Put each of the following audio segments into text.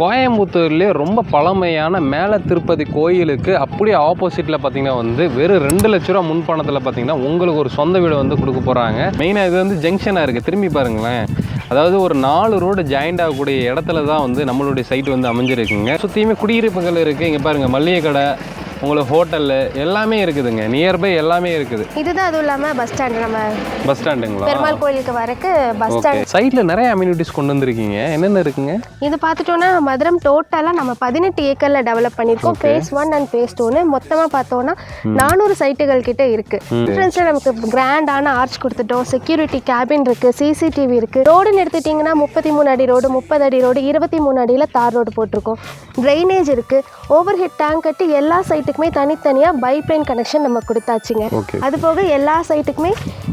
கோயம்புத்தூர்லேயே ரொம்ப பழமையான மேலே திருப்பதி கோயிலுக்கு அப்படியே ஆப்போசிட்டில் பார்த்தீங்கன்னா வந்து வெறும் 2 லட்ச ரூபா முன்பணத்தில் பார்த்தீங்கன்னா உங்களுக்கு ஒரு சொந்த வீடு வந்து கொடுக்க போகிறாங்க. மெயினாக இது வந்து ஜங்ஷனாக இருக்குது. திரும்பி பாருங்களேன், அதாவது ஒரு 4 ரோடு ஜாயிண்ட் ஆகக்கூடிய இடத்துல தான் வந்து நம்மளுடைய சைட் வந்து அமைஞ்சிருக்குங்க. சுற்றியுமே குடியிருப்புகள் இருக்குது. இங்கே பாருங்கள், மளிகை கடை, உங்களுக்கு ஹோட்டலு எல்லாமே இருக்குதுங்க. நியர்பை எல்லாமே இருக்குது. இதுதான் அதுவும் இல்லாமல் பஸ் ஸ்டாண்டு. நம்ம பஸ் ஸ்டாண்டுங்களா? பெருமாள் கோயிலுக்கு வரக்கு பஸ் ஸ்டாண்ட். சைட்டில் நிறைய அம்யூனிட்டிஸ் கொண்டு வந்திருக்கீங்க. என்னென்ன இருக்குங்க? இது பார்த்துட்டோன்னா மதுரம் டோட்டலாக நம்ம 18 ஏக்கரில் டெவலப் பண்ணியிருக்கோம். phase 1 and phase 2 மொத்தமாக பார்த்தோன்னா 400 சைட்டுகள் கிட்ட இருக்குது. என்ட்ரன்ஸில் நமக்கு கிராண்டான ஆர்ச் கொடுத்துட்டோம். செக்யூரிட்டி கேபின் இருக்குது, சிசிடிவி இருக்குது. ரோடுன்னு எடுத்துட்டிங்கன்னா 33 அடி ரோடு, 30 அடி ரோடு, 23 அடியில் தார் ரோடு போட்டிருக்கோம். ட்ரைனேஜ் இருக்குது. ஓவர் ஹெட் டேங்க் கட்டி எல்லா சைட்டுக்குமே தனித்தனியாக பைப்லைன் கனெக்ஷன் நம்ம கொடுத்தாச்சுங்க. அது போக எல்லா சைட்டுக்குமே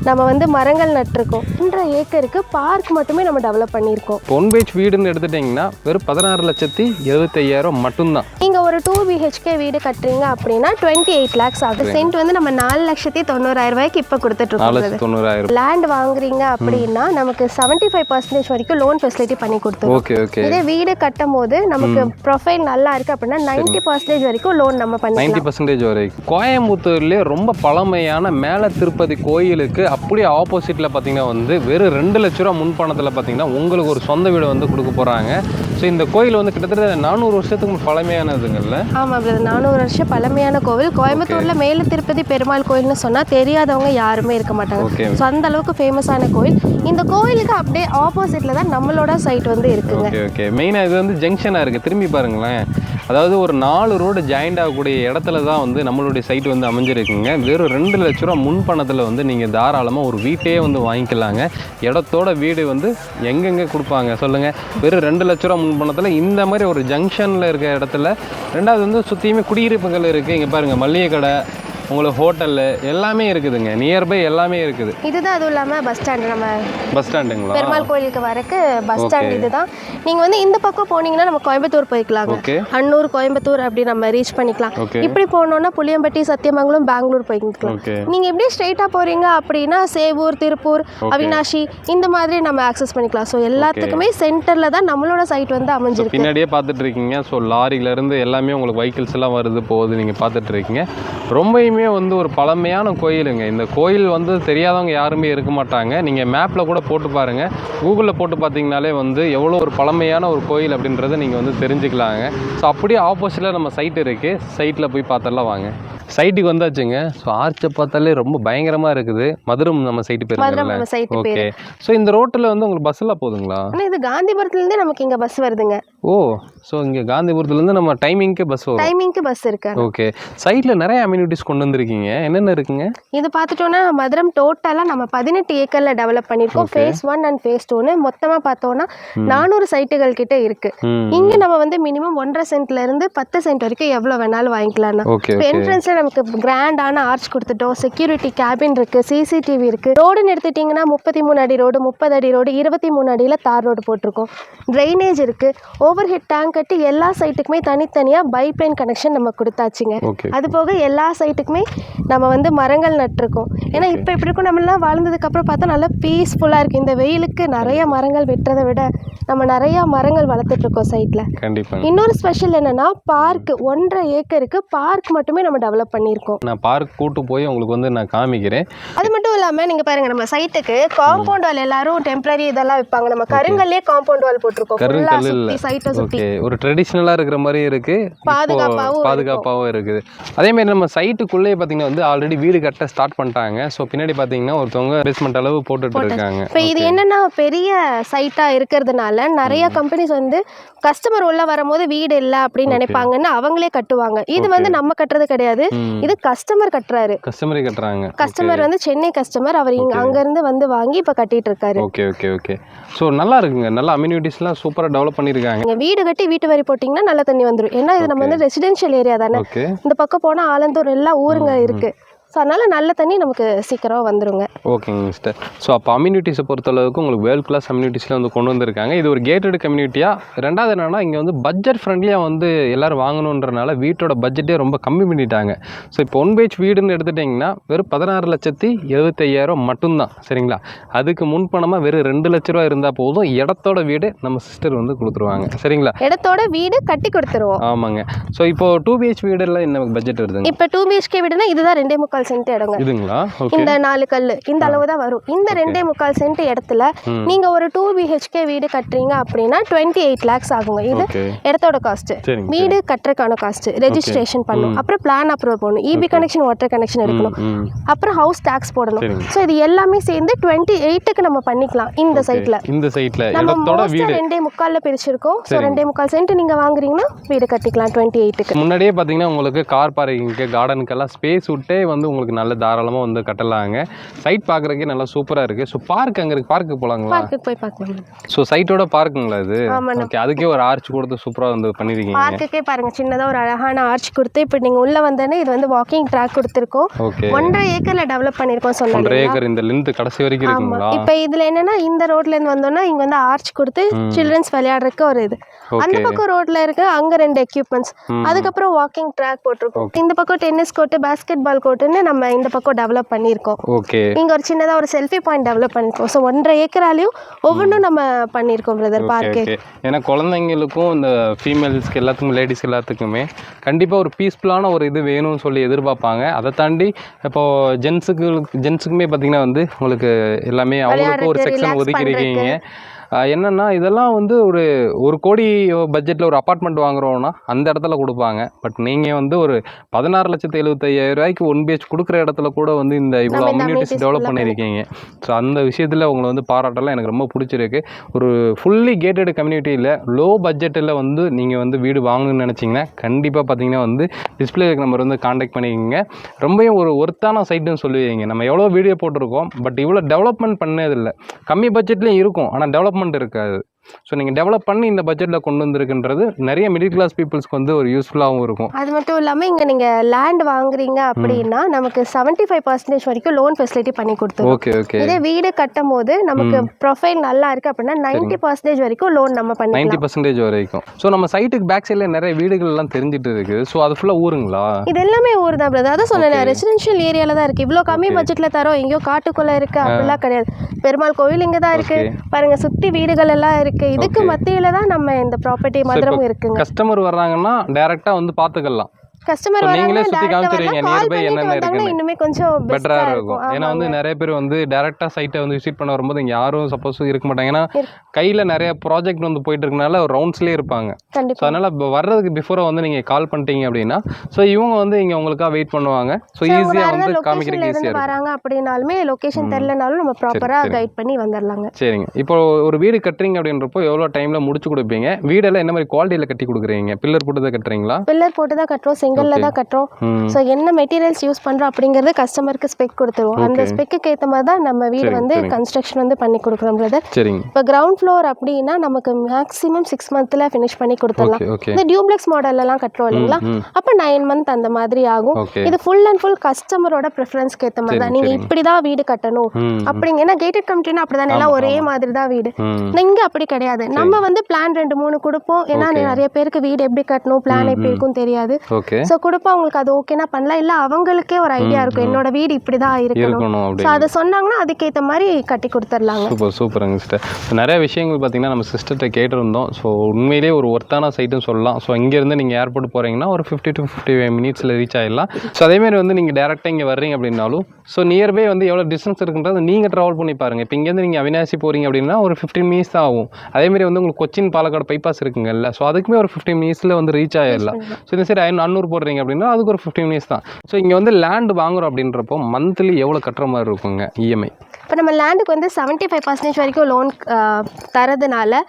நம்ம வந்து மரங்கள் நட்டிருக்கோம். 1.5 ஏக்கருக்கு பார்க் மட்டுமே நம்ம டெவலப் பண்ணியிருக்கோம். ஒன் பேஜ் வீடுன்னு எடுத்துட்டிங்கன்னா வெறும் 16,75,000 மட்டும்தான். நீங்கள் ஒரு 2 BHK வீடு கட்டுறீங்க அப்படின்னா 28 lakhs ஆகுது. சென்ட் வந்து நம்ம 4,90,000 இப்போ கொடுத்துட்ருக்கோம். 4,90,000 லேண்ட் வாங்குறீங்க அப்படின்னா நமக்கு 75% வரைக்கும் லோன் ஃபெசிலிட்டி பண்ணி கொடுத்துருவோம். இதே வீடு கட்டும் போது நமக்கு ப்ரொஃபைல் நல்லா இருக்குது அப்படின்னா 90% வரைக்கும் லோன் நம்ம பண்ணி 90% வரைக்கும். கோயம்புத்தூர்லேயே ரொம்ப பழமையான மேலே திருப்பதி கோயிலுக்கு அப்படியே ஆப்போசிட்டில் பார்த்தீங்கன்னா வந்து வெறும் 2 லட்ச ரூபா முன்பணத்தில் பார்த்தீங்கன்னா உங்களுக்கு ஒரு சொந்த வீடு வந்து கொடுக்க போகிறாங்க. ஸோ இந்த கோயில் வந்து கிட்டத்தட்ட 400 வருஷத்துக்கு பழமையானதுங்கள்ல. ஆமாம் பிரதர், 400 வருஷம் பழமையான கோவில். கோயம்புத்தூரில் மேலே திருப்பதி பெருமாள் கோயில்னு சொன்னால் தெரியாதவங்க யாருமே இருக்க மாட்டாங்க. ஸோ அந்த அளவுக்கு ஃபேமஸான கோயில். இந்த கோயிலுக்கு அப்படியே ஆப்போசிட்டில் தான் நம்மளோட சைட் வந்து இருக்குங்க. ஓகே. மெயினாக இது வந்து ஜங்ஷனாக இருக்குது. திரும்பி பாருங்களேன், அதாவது ஒரு 4 ரோடு ஜாயிண்ட் ஆகக்கூடிய இடத்துல தான் வந்து நம்மளுடைய சைட் வந்து அமைஞ்சிருக்குங்க. வெறும் 2 லட்ச ரூபா முன்பணத்தில் வந்து நீங்கள் தாராளமாக ஒரு வீட்டையே வந்து வாங்கிக்கலாங்க. இடத்தோட வீடு வந்து எங்கெங்கே கொடுப்பாங்க சொல்லுங்கள்? வெறும் 2 லட்ச ரூபா முன்பணத்தில் இந்த மாதிரி ஒரு ஜங்ஷனில் இருக்க இடத்துல. ரெண்டாவது வந்து சுற்றியுமே குடியிருப்புகள் இருக்குது. இங்கே பாருங்கள், மளிகை கடை, உங்களுக்கு ஹோட்டலு எல்லாமே இருக்குதுங்க. நியர்பை எல்லாமே இருக்குது. இதுதான் அதுவும் இல்லாமல் பஸ் ஸ்டாண்டு. நம்ம பஸ் ஸ்டாண்டுங்களா? பெருமாள் கோயிலுக்கு வரக்கு பஸ் ஸ்டாண்ட் இதுதான். நீங்கள் வந்து இந்த பக்கம் போனீங்கன்னா நம்ம கோயம்புத்தூர் போய்க்கலாங்க. அன்னூர், கோயம்புத்தூர் அப்படி நம்ம ரீச் பண்ணிக்கலாம். இப்படி போனோன்னா புளியம்பட்டி, சத்தியமங்கலம், பெங்களூர் போய்க்கலாம். நீங்கள் எப்படி ஸ்ட்ரெயிட்டாக போகிறீங்க அப்படின்னா சேவூர், திருப்பூர், அவினாஷி இந்த மாதிரி நம்ம ஆக்சஸ் பண்ணிக்கலாம். ஸோ எல்லாத்துக்குமே சென்டரில் தான் நம்மளோட சைட் வந்து அமைஞ்சிருக்கு. பின்னாடியே பார்த்துட்டு இருக்கீங்க. ஸோ லாரியிலேருந்து எல்லாமே உங்களுக்கு வெஹிக்கிள்ஸ் எல்லாம் வருது போகுது, நீங்கள் பார்த்துட்டு இருக்கீங்க. ரொம்பவுமே வந்து ஒரு பழமையான கோயிலுங்க. இந்த கோயில் வந்து தெரியாதவங்க யாருமே இருக்க மாட்டாங்க. நீங்கள் மேப்பில் கூட போட்டு பாருங்கள், கூகுளில் போட்டு பார்த்தீங்கனாலே வந்து எவ்வளோ ஒரு பழமையான ஒரு கோயில் அப்படின்றத நீங்கள் வந்து தெரிஞ்சுக்கலாங்க. ஸோ அப்படியே ஆப்போசிட்டில் நம்ம சைட் இருக்குது. சைட்டில் போய் பார்த்தரலாம் வாங்க. சைட்டுக்கு வந்தாச்சுங்க. ஸோ ஆர்ச்சை பார்த்தாலே ரொம்ப பயங்கரமாக இருக்குது. மதுரம் நம்ம சைட்டு பேர். ஓகே. ஸோ இந்த ரோட்டில் வந்து உங்களுக்கு பஸ் எல்லாம் போதுங்களா? இது காந்திபுரத்துலேருந்தே நமக்கு இங்கே பஸ் வருதுங்க. ஓ, ஸோ இங்கே காந்திபுரத்துலேருந்து நம்ம டைமிங்க்கு பஸ் வரும். டைமிங்க்கு பஸ் இருக்கு. ஓகே. சைட்டில் நிறைய அம்யூனிட்டிஸ் கொண்டு வந்திருக்கீங்க. என்னென்ன இருக்குங்க? இது பார்த்துட்டோன்னா மதுரம் டோட்டலாக நம்ம 18 ஏக்கரில் டெவலப் பண்ணியிருக்கோம். phase 1 and phase 2 மொத்தமாக பார்த்தோன்னா 400 சைட்டுகள் கிட்ட இருக்குது. இங்கே நம்ம வந்து மினிமம் 1.5 சென்ட்லேருந்து 10 சென்ட் வரைக்கும் எவ்வளோ வேணாலும் வாங்கிக்கலாம்னா. என்ட்ரன்ஸில் நமக்கு கிராண்டான ஆர்ச் கொடுத்துட்டோம். செக்யூரிட்டி கேபின் இருக்குது, சிசிடிவி இருக்குது. ரோடுன்னு எடுத்துட்டிங்கன்னா 33 அடி ரோடு, 30 அடி ரோடு, 23 அடியில் தார் ரோடு போட்டிருக்கோம். ட்ரைனேஜ் இருக்குது. ஓவர் ஹெட் டேங்க் கட்டி எல்லா சைட்டுக்குமே தனித்தனியாக பைப்லைன் கனெக்ஷன் நம்ம கொடுத்தாச்சுங்க. அது போக எல்லா சைட்டுக்குமே நம்ம வந்து மரங்கள் நட்டிருக்கோம். ஏன்னா இப்போ இப்படி இருக்கும், நம்மளாம் வாழ்ந்ததுக்கப்புறம் பார்த்தா நல்லா பீஸ்ஃபுல்லாக இருக்குது. இந்த வெயிலுக்கு நிறைய மரங்கள் வெட்டுறதை விட நம்ம நிறையா மரங்கள் வளர்த்துட்ருக்கோம் சைட்டில். கண்டிப்பாக. இன்னொரு ஸ்பெஷல் என்னென்னா பார்க். 1.5 ஏக்கருக்கு பார்க் மட்டுமே நம்ம டெவலப் பண்ணியிருக்கோம். நான் பார்க் கூட்டு போய் உங்களுக்கு வந்து நான் காமிக்கிறேன். அது மட்டும் இல்லாமல் நீங்கள் பாருங்கள், நம்ம சைட்டுக்கு காம்பவுண்ட் வால் எல்லாரும் டெம்பரரி இதெல்லாம் வைப்பாங்க. நம்ம கருங்கல்லே காம்பவுண்ட் வால் போட்டிருக்கோம். சைட்டை சுற்றி ஒரு ட்ரெடிஷ்னலாக இருக்கிற மாதிரி இருக்குது, பாதுகாப்பாகவும் இருக்குது. அதேமாதிரி நம்ம சைட்டுக்குள்ளேயே பார்த்தீங்கன்னா வந்து ஆல்ரெடி வீடு கட்ட ஸ்டார்ட் பண்ணிட்டாங்க. ஸோ பின்னாடி பார்த்தீங்கன்னா ஒருத்தவங்க பேஸ்மெண்ட் அளவு போட்டுட்டு இருக்காங்க. இப்போ இது என்னென்னா பெரிய சைட்டாக இருக்கிறதுனால நிறைய கம்பெனிஸ் வந்து கஸ்டமர் உள்ள வரும்போது வீடு இல்லை அப்படின்னு நினைப்பாங்கன்னு அவங்களே கட்டுவாங்க. இது வந்து நம்ம கட்டுறது கிடையாது, இது கஸ்டமர் கட்டுறாரு. கஸ்டமர் வந்து சென்னை கஸ்டமர். அவர் அங்கேருந்து வந்து வாங்கி இப்போ கட்டிட்டு இருக்காரு. ஓகே. ஸோ நல்லா இருக்குங்க. நல்ல அம்யூனிட்டிஸ்லாம் சூப்பராக டெவலப் பண்ணியிருக்காங்க. நீங்கள் வீடு கட்டி வீட்டு வரி போட்டிங்கன்னா நல்ல தண்ணி வந்துடும். ஏன்னா இது நம்ம வந்து ரெசிடென்ஷியல் ஏரியா தானே. இந்த பக்கம் போனால் ஆலந்தூர் எல்லா ஊருங்க இருக்குது. ஸோ அதனால் நல்ல தண்ணி நமக்கு சீக்கிரம் வந்துருங்க. ஓகேங்க சிஸ்டர். ஸோ அப்போ அம்யூனிட்டிஸை பொறுத்தளவுக்கு உங்களுக்கு வேர்ல்ட் கிளாஸ் அம்யூனிட்டிஸில் வந்து கொண்டு வந்திருக்காங்க. இது ஒரு கேட்டட் கம்யூனிட்டியாக. ரெண்டாவது என்னென்னா இங்கே வந்து பட்ஜெட் ஃப்ரெண்ட்லியாக வந்து எல்லோரும் வாங்கணுன்றனால வீட்டோட பட்ஜெட்டே ரொம்ப கம்மி பண்ணிட்டாங்க. ஸோ இப்போ 1 BH வீடுன்னு எடுத்துட்டிங்கன்னா வெறும் 16,75,000 மட்டும்தான். சரிங்களா? அதுக்கு முன்பணமாக வெறும் 2 லட்ச ரூபா இருந்தால் போதும், இடத்தோட வீடு நம்ம சிஸ்டர் வந்து கொடுத்துருவாங்க. சரிங்களா? இடத்தோட வீடு கட்டி கொடுத்துருவோம். ஆமாங்க. ஸோ இப்போ 2 BH வீடுல என்ன பட்ஜெட் வருதுங்க? இப்போ 2 BHK வீடுனா இதுதான் 2.25 சென்ட் இடங்க. இதுங்களா? ஓகே. இந்த 4 கல் இந்த அளவு தான் வரும். இந்த 2.25 சென்ட் இடத்துல நீங்க ஒரு 2 BHK வீடு கட்டுறீங்க அப்படின்னா 28 lakhs ஆகுங்க. இது இடத்தோட காஸ்ட். வீடு கட்டுறதுக்கான காஸ்ட், ரெஜிஸ்ட்ரேஷன் பண்ணணும், அப்புறம் பிளான் அப்ரூவ் பண்ணணும், EB கனெக்ஷன், வாட்டர் கனெக்ஷன் எடுக்கணும், அப்புறம் ஹவுஸ் டாக்ஸ் போடணும். ஸோ இது எல்லாமே சேர்ந்து 28க்கு நம்ம பண்ணிக்கலாம். இந்த சைட்ல இடத்தோட வீடு 2.25 பிரிச்சிருக்கோம். ஸோ 2.25 சென்ட் நீங்க வாங்குறீங்கன்னா வீடு கட்டிக்கலாம் 28க்கு. முன்னாடியே பார்த்தீங்கன்னா உங்களுக்கு கார் பார்க்கிங்க்கு, கார்டனுக்கெல்லாம் ஸ்பேஸ் விட்டே வந்து உங்களுக்கு நல்ல தாராளமாக வந்து கட்டலாங்க. சைட் பார்க்குறதுக்கே நல்லா சூப்பராக இருக்குது. ஸோ பார்க் அங்கே இருக்குது, பார்க்கு போகலாங்களா? பார்க்குக்கு போய் பார்க்கலாம். ஸோ சைட்டோட பார்க்குங்களா இது? ஓகே. அதுக்கே ஒரு ஆர்ச் கொடுத்து சூப்பராக வந்து பண்ணியிருக்கீங்க. பார்க்குக்கே பாருங்க, சின்னதாக ஒரு அழகான ஆர்ச் கொடுத்து இப்போ நீங்கள் உள்ளே வந்தோடனே இது வந்து வாக்கிங் ட்ராக் கொடுத்துருக்கோம். ஓகே. 1.5 ஏக்கரில் டெவலப் பண்ணியிருக்கோம். சொன்னேன் 1.5 ஏக்கர் இந்த லென்த் கடைசி வரைக்கும் இருக்குங்களா? இப்போ இதில் என்னன்னா இந்த ரோட்லேருந்து வந்தோம்னா இங்கே வந்து ஆர்ச் கொடுத்து சில்ட்ரன்ஸ் விளையாடுறதுக்கு ஒரு இது, அந்த பக்கம் ரோட்ல இருக்கு அங்கே 2 எக்யூப்மெண்ட்ஸ், அதுக்கப்புறம் வாக்கிங் ட்ராக் போட்டிருக்கோம். இந்த பக்கம் டென்னிஸ் கோர்ட்டு, பாஸ்கெட் பால் கோர்ட்டுன்னு நம்ம இந்த பக்கம் டெவலப் பண்ணியிருக்கோம். ஓகே. இங்கே ஒரு சின்னதாக ஒரு செல்ஃபி பாயிண்ட் டெவலப் பண்ணியிருக்கோம். ஸோ 1.5 ஏக்கராலையும் ஒவ்வொன்றும் நம்ம பண்ணியிருக்கோம் பிரதர் பார்க்கு. ஏன்னா குழந்தைங்களுக்கும் இந்த ஃபீமேல்ஸ்க்கு எல்லாத்துக்கும், லேடிஸ் எல்லாத்துக்குமே கண்டிப்பாக ஒரு பீஸ்ஃபுல்லான ஒரு இது வேணும்னு சொல்லி எதிர்பார்ப்பாங்க. அதை தாண்டி இப்போது ஜென்ஸுக்குமே பார்த்தீங்கன்னா வந்து உங்களுக்கு எல்லாமே அவங்களுக்கும் ஒரு செக்ஷன் ஒதுக்கிருக்கீங்க. என்னென்னா இதெல்லாம் வந்து ஒரு 1 கோடி பட்ஜெட்டில் ஒரு அப்பார்ட்மெண்ட் வாங்குறோன்னா அந்த இடத்துல கொடுப்பாங்க. பட் நீங்கள் வந்து ஒரு 16,75,000 ரூபாய்க்கு 1 BH கொடுக்குற இடத்துல கூட வந்து இந்த இவ்வளோ அம்யூனிட்டிஸ் டெவலப் பண்ணியிருக்கீங்க. ஸோ அந்த விஷயத்தில் உங்களை வந்து பாராட்டலாம் எனக்கு ரொம்ப பிடிச்சிருக்கு. ஒரு ஃபுல்லி கேட்டட் கம்யூனிட்டியில் லோ பட்ஜெட்டில் வந்து நீங்கள் வந்து வீடு வாங்கணும்னு நினச்சிங்கன்னா கண்டிப்பாக பார்த்தீங்கன்னா வந்து டிஸ்பிளே நம்பர் வந்து காண்டாக்ட் பண்ணிக்கோங்க. ரொம்பவும் ஒரு ஒர்த்தான சைட்டுன்னு சொல்லுவீங்க. நம்ம எவ்வளோ வீடியோ போட்டிருக்கோம், பட் இவ்வளோ டெவலப்மெண்ட் பண்ணதில்லை. கம்மி பட்ஜெட்லேயும் இருக்கும், ஆனால் டெவலப்மெண்ட் இருக்காது. ஸோ நீங்கள் டெவலப் பண்ணி இந்த பட்ஜெட்டில் கொண்டு வந்திருக்குன்றது நிறைய மிடில் கிளாஸ் பீப்புள்ஸ்க்கு வந்து ஒரு யூஸ்ஃபுல்லாகவும் இருக்கும். அது மட்டும் இல்லாமல் இங்கே நீங்கள் லேண்ட் வாங்குறீங்க அப்படின்னா நமக்கு 75% வரைக்கும் லோன் ஃபெசிலிட்டி பண்ணி கொடுத்துருவோம். Okay okay. இதே வீடு கட்டும் போது நமக்கு ப்ரொஃபைல் நல்லா இருக்குது அப்படின்னா 90% வரைக்கும் லோன் நம்ம பண்ணி 90% வரைக்கும். ஸோ நம்ம சைட்டுக்கு பேக் சைடில் நிறைய வீடுகள் எல்லாம் தெரிஞ்சிட்டு இருக்குது. ஸோ அது ஃபுல்லாக ஊருங்களா? இது எல்லாமே ஊர் தான் பிரதர். அதான் சொன்னேன், ரெசிடென்ஷியல் ஏரியாவில் தான் இருக்குது. இவ்வளோ கம்மி பட்ஜெட்டில் தரோம், எங்கேயோ காட்டுக்குள்ளே இருக்குது அப்படிலாம் கிடையாது. பெருமாள் கோவில் இங்கே தான் இருக்குது பாருங்கள், சுற்றி வீடுகள் எல்லாம் இருக்குது. இதுக்கு மத்தியில தான் நம்ம இந்த ப்ராப்பர்ட்டி மதுரம் இருக்குங்க. கஸ்டமர் வர்றாங்கன்னா டைரக்டா வந்து பாத்துக்கலாம். கஸ்டமர் நீங்களே சுத்தி காமிச்சிருவீங்க நியர்பை என்னென்ன இருக்குன்னு. இன்னுமே கொஞ்சம் பெட்டரா இருக்கும். ஏன்னா வந்து நிறைய பேர் வந்து டைரக்டா சைட்டை வந்து விசிட் பண்ண வரும்போது இங்க யாரும் சப்போஸ் இருக்க மாட்டாங்க. ஏன்னா கையில நிறைய ப்ராஜெக்ட் வந்து போயிட்டு இருக்கனால ரவுண்ட்ஸ்லேயே இருப்பாங்க. ஸோ அதனால வர்றதுக்கு பிஃபோரா வந்து நீங்க கால் பண்ணிட்டீங்க அப்படின்னா ஸோ இவங்க வந்து இங்க உங்களுக்காக வெயிட் பண்ணுவாங்க. ஸோ ஈஸியா வந்து காமிக்கிறதுக்கு ஈஸியா இருக்கும். வராங்க அப்படினாலுமே லொகேஷன் தெரியலனாலும் நம்ம ப்ராப்பரா கைட் பண்ணி வந்துடலாங்க. சரிங்க. இப்போ ஒரு வீடு கட்டுறீங்க அப்படின்றப்போ எவ்வளோ டைம்ல முடிச்சு கொடுப்பீங்க? வீடெல்லாம் என்ன மாதிரி குவாலிட்டியில கட்டி கொடுக்குறீங்க? பில்லர் போட்டு தான் கட்டுறீங்களா? பில்லர் போட்டு தான் கட்டுறோம், செங்கல்ல தான் கட்டுறோம். ஸோ என்ன மெட்டீரியல்ஸ் யூஸ் பண்ணுறோம் அப்படிங்கிறது கஸ்டமருக்கு ஸ்பெக் கொடுத்துருவோம். அந்த ஸ்பெக்கு ஏற்ற மாதிரி தான் நம்ம வீடு வந்து கன்ஸ்ட்ரக்ஷன் வந்து பண்ணி கொடுக்குறோம் பிரதர். இப்போ கிரவுண்ட் ஃப்ளோர் அப்படின்னா நமக்கு மேக்ஸிமம் 6 மந்த்தில் ஃபினிஷ் பண்ணி கொடுத்துடலாம். இந்த டியூப்ளெக்ஸ் மாடல்லாம் கட்டுறோம் இல்லைங்களா, அப்போ 9 மந்த் அந்த மாதிரி ஆகும். இது ஃபுல் அண்ட் ஃபுல் கஸ்டமரோட ப்ரிஃபரன்ஸ்க்கு ஏற்ற மாதிரி தான். நீங்கள் இப்படி தான் வீடு கட்டணும் அப்படிங்க. ஏன்னா கேட்டட் கம்யூனிட்டினா அப்படி தானே, எல்லாம் ஒரே மாதிரி தான் வீடு. இங்கே அப்படி கிடையாது. நம்ம வந்து பிளான் 2-3 கொடுப்போம். ஏன்னா நிறைய பேருக்கு வீடு எப்படி கட்டணும், பிளான் எப்படி இருக்கும் தெரியாது. ஸோ கொடுப்போம், அவங்களுக்கு அது ஓகேனா பண்ணலாம். இல்லை அவங்களுக்கே ஒரு ஐடியா இருக்கும், என்னோட வீடு இப்படி தான் இருக்கணும். ஸோ அதை சொன்னாங்கன்னா அதுக்கேற்ற மாதிரி கட்டி கொடுத்துடலாங்க. சூப்பருங்க சிஸ்டர். நிறைய விஷயங்கள் பார்த்தீங்கன்னா நம்ம சிஸ்டர்கிட்ட கேட்டிருந்தோம். ஸோ உண்மையிலேயே ஒரு ஒர்த்தான சைட்டுன்னு சொல்லலாம். ஸோ இங்கேருந்து நீங்கள் ஏர்போர்ட் போகிறீங்கன்னா ஒரு 50 to 55 மினிட்ஸில் ரீச் ஆகிடலாம். ஸோ அதேமாதிரி வந்து நீங்கள் டேரெக்டாக இங்கே வர்றீங்க அப்படின்னாலும் ஸோ நியர்பை வந்து எவ்வளோ டிஸ்டன்ஸ் இருக்குன்றது நீங்கள் ட்ராவல் பண்ணி பாருங்கள். இப்போ இங்கேருந்து நீங்கள் அவினாசி போகிறீங்க அப்படின்னா ஒரு 15 மினிட்ஸ் தான் ஆகும். அதேமாதிரி வந்து உங்களுக்கு கொச்சின் பாலக்காடு பைபாஸ் இருக்குங்கல்ல, ஸோ அதுக்குமே ஒரு 15 மினிட்ஸில் வந்து ரீச் ஆகிடலாம். ஸோ இந்த சரி அன்னூர் போடுறீங்க அப்படின்னா அதுக்கு ஒரு 15 மினிட்ஸ் தான். ஸோ இங்கே வந்து லேண்ட் வாங்குறோம் அப்படின்றப்போ மந்த்லி எவ்வளோ கட்டுற மாதிரி இருக்குங்க இஎம்ஐ? இப்போ நம்ம லேண்டுக்கு வந்து 75% வரைக்கும் லோன் தரதுனால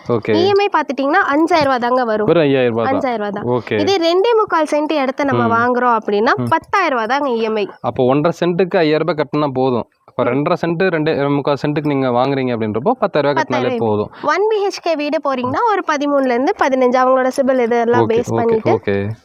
இஎம்ஐ பார்த்துட்டிங்கன்னா 5,000 ரூபா தாங்க வரும். 5,000 ரூபா தான். இதே 2.25 சென்ட் இடத்த நம்ம வாங்குறோம் அப்படின்னா 10,000 ரூபா தாங்க இஎம்ஐ. அப்போ 1.5 சென்ட்டுக்கு 5,000 ரூபாய் கட்டினா போதும். இப்போ 2.5 சென்ட் 2.25 சென்ட்டுக்கு நீங்கள் வாங்குறீங்க அப்படின்றப்போ 10,000 கட்டினாலே போதும். 1 BHK வீடு போறீங்கன்னா ஒரு 13லேருந்து 15 அவங்களோட சிபில் இதெல்லாம் பேஸ் பண்ணிட்டு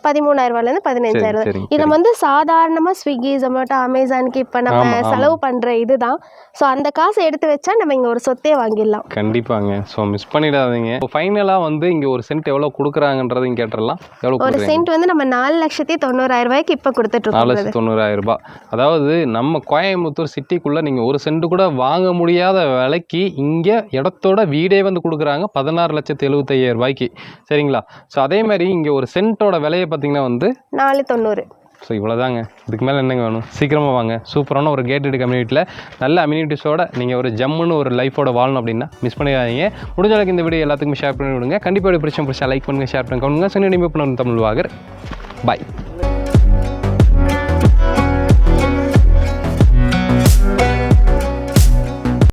13,000 15,000. இது நம்ம வந்து சாதாரணமாக ஸ்விக்கி ஜொமேட்டோ அமேசானுக்கு இப்போ நம்ம செலவு பண்ணுற இதுதான். ஸோ அந்த காசை எடுத்து வச்சா நம்ம இங்கே ஒரு சொத்தே வாங்கிடலாம். கண்டிப்பாங்க. ஸோ மிஸ் பண்ணிடாதீங்க. இப்போ ஃபைனலாக வந்து இங்கே ஒரு சென்ட் எவ்வளோ கொடுக்குறாங்கன்றதையும் கேட்டுடலாம். எவ்வளோ ஒரு சென்ட் வந்து நம்ம 4,90,000 இப்போ கொடுத்துட்ருக்கோம். 4,90,000. அதாவது நம்ம கோயம்புத்தூர் சிட்டிக்குள்ளே நீங்கள் ஒரு சென்ட் கூட வாங்க முடியாத விலைக்கு இங்கே இடத்தோட வீடே வந்து கொடுக்குறாங்க 16,75,000. சரிங்களா? ஸோ அதே மாதிரி இங்கே ஒரு சென்ட்டோட விலையை பார்த்தீங்கன்னா வந்து 4,90. ஸோ இவ்வளோதாங்க. இதுக்கு மேலே என்னங்க வேணும்? சீக்கிரமாக வாங்க. சூப்பரான ஒரு கேட்டட் கம்யூனிட்டியில் நல்ல அம்யூனிட்டிஸோட நீங்கள் ஒரு ஜம்முன்னு ஒரு லைஃபோட வாழணும் அப்படின்னா மிஸ் பண்ணிடாதீங்க. முடிஞ்ச அளவுக்கு இந்த வீடியோ எல்லாத்துக்குமே ஷேர் பண்ணி விடுங்க. கண்டிப்பாக பிடிச்சா லைக் பண்ணுங்கள், ஷேர் பண்ணுங்க. சொன்ன தமிழ் வாகர். பாய்.